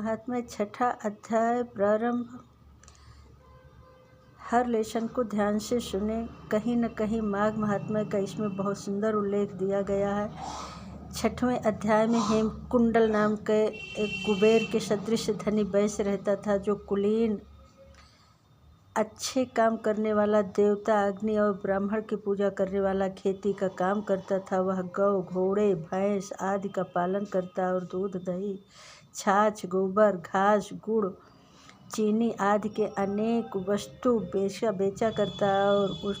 महात्म्य 6ठा अध्याय प्रारंभ। हर लेशन को ध्यान से सुने। कहीं न कहीं माघ महात्म्य का इसमें बहुत सुंदर उल्लेख दिया गया है। 6वें अध्याय में हेमकुंडल नाम के एक कुबेर के सदृश धनी वैश्य रहता था, जो कुलीन अच्छे काम करने वाला, देवता अग्नि और ब्राह्मण की पूजा करने वाला, खेती का काम करता था। वह गौ, घोड़े, भैंस आदि का पालन करता और दूध, दही, छाछ, गोबर, घास, गुड़, चीनी आदि के अनेक वस्तु बेचा करता। और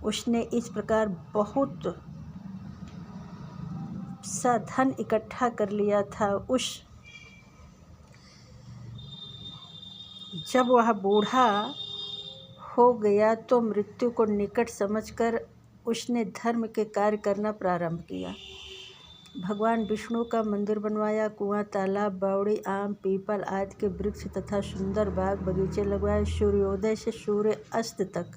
उसने इस प्रकार बहुत सा धन इकट्ठा कर लिया था। जब वह बूढ़ा हो गया तो मृत्यु को निकट समझकर उसने धर्म के कार्य करना प्रारंभ किया। भगवान विष्णु का मंदिर बनवाया, कुआं, तालाब, बावड़ी, आम, पीपल आदि के वृक्ष तथा सुंदर बाग बगीचे लगवाए। सूर्योदय से सूर्य अस्त तक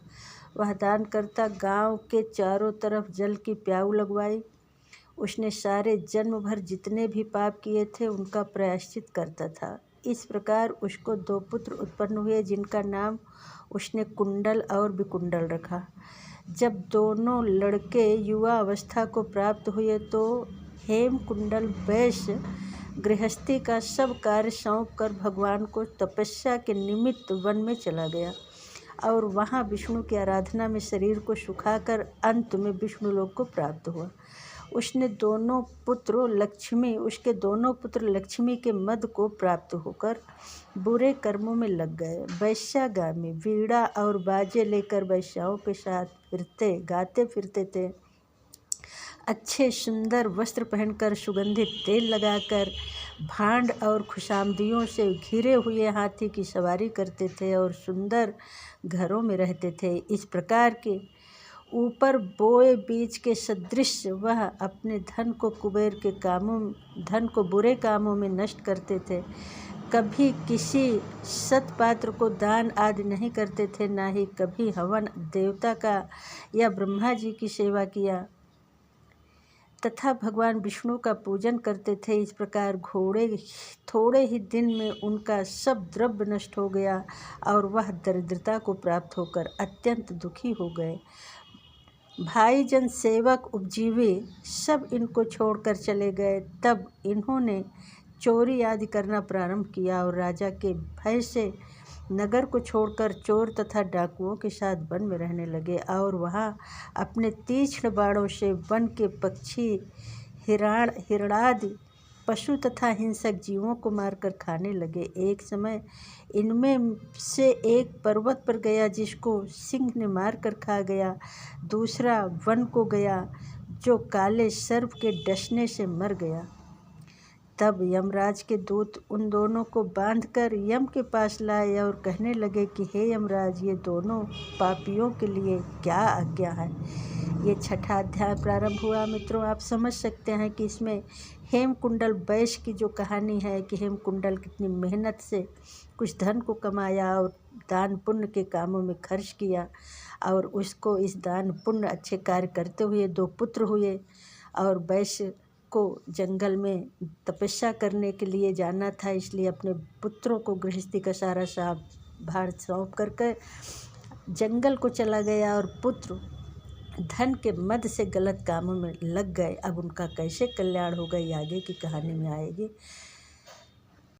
वह दान करता। गांव के चारों तरफ जल की प्याऊ लगवाई। उसने सारे जन्म भर जितने भी पाप किए थे उनका प्रायश्चित करता था। इस प्रकार उसको 2 पुत्र उत्पन्न हुए, जिनका नाम उसने कुंडल और विकुंडल रखा। जब दोनों लड़के युवा अवस्था को प्राप्त हुए तो हेमकुंडल वैश्य गृहस्थी का सब कार्य सौंप कर भगवान को तपस्या के निमित्त वन में चला गया और वहाँ विष्णु की आराधना में शरीर को सुखाकर अंत में विष्णु लोक को प्राप्त हुआ। उसके दोनों पुत्र लक्ष्मी के मद को प्राप्त होकर बुरे कर्मों में लग गए। वैश्यागामी वीणा और बाजे लेकर वैश्याओं के साथ गाते फिरते थे। अच्छे सुंदर वस्त्र पहनकर, सुगंधित तेल लगाकर, भांड और खुशामदियों से घिरे हुए हाथी की सवारी करते थे और सुंदर घरों में रहते थे। इस प्रकार के ऊपर बोए बीज के सदृश वह अपने धन को बुरे कामों में नष्ट करते थे। कभी किसी सत्पात्र को दान आदि नहीं करते थे, ना ही कभी हवन देवता का या ब्रह्मा जी की सेवा किया तथा भगवान विष्णु का पूजन करते थे। इस प्रकार थोड़े ही दिन में उनका सब द्रव्य नष्ट हो गया और वह दरिद्रता को प्राप्त होकर अत्यंत दुखी हो गए। भाईजन, सेवक, उपजीवी सब इनको छोड़कर चले गए। तब इन्होंने चोरी आदि करना प्रारंभ किया और राजा के भय से नगर को छोड़कर चोर तथा डाकुओं के साथ वन में रहने लगे और वहाँ अपने तीक्ष्ण बाणों से वन के पक्षी, हिरणादि पशु तथा हिंसक जीवों को मारकर खाने लगे। एक समय इनमें से एक पर्वत पर गया, जिसको सिंह ने मारकर खा गया। दूसरा वन को गया, जो काले सर्प के डसने से मर गया। तब यमराज के दूत उन दोनों को बांधकर यम के पास लाए और कहने लगे कि हे यमराज, ये दोनों पापियों के लिए क्या आज्ञा है। ये 6ठा अध्याय प्रारंभ हुआ। मित्रों, आप समझ सकते हैं कि इसमें हेमकुंडल वैश्य की जो कहानी है कि हेमकुंडल कितनी मेहनत से कुछ धन को कमाया और दान पुण्य के कामों में खर्च किया और उसको इस दान पुण्य अच्छे कार्य करते हुए 2 पुत्र हुए और वैश्य को जंगल में तपस्या करने के लिए जाना था, इसलिए अपने पुत्रों को गृहस्थी का सारा भार सौंप करके जंगल को चला गया और पुत्र धन के मद से गलत कामों में लग गए। अब उनका कैसे कल्याण होगा ये आगे की कहानी में आएगी।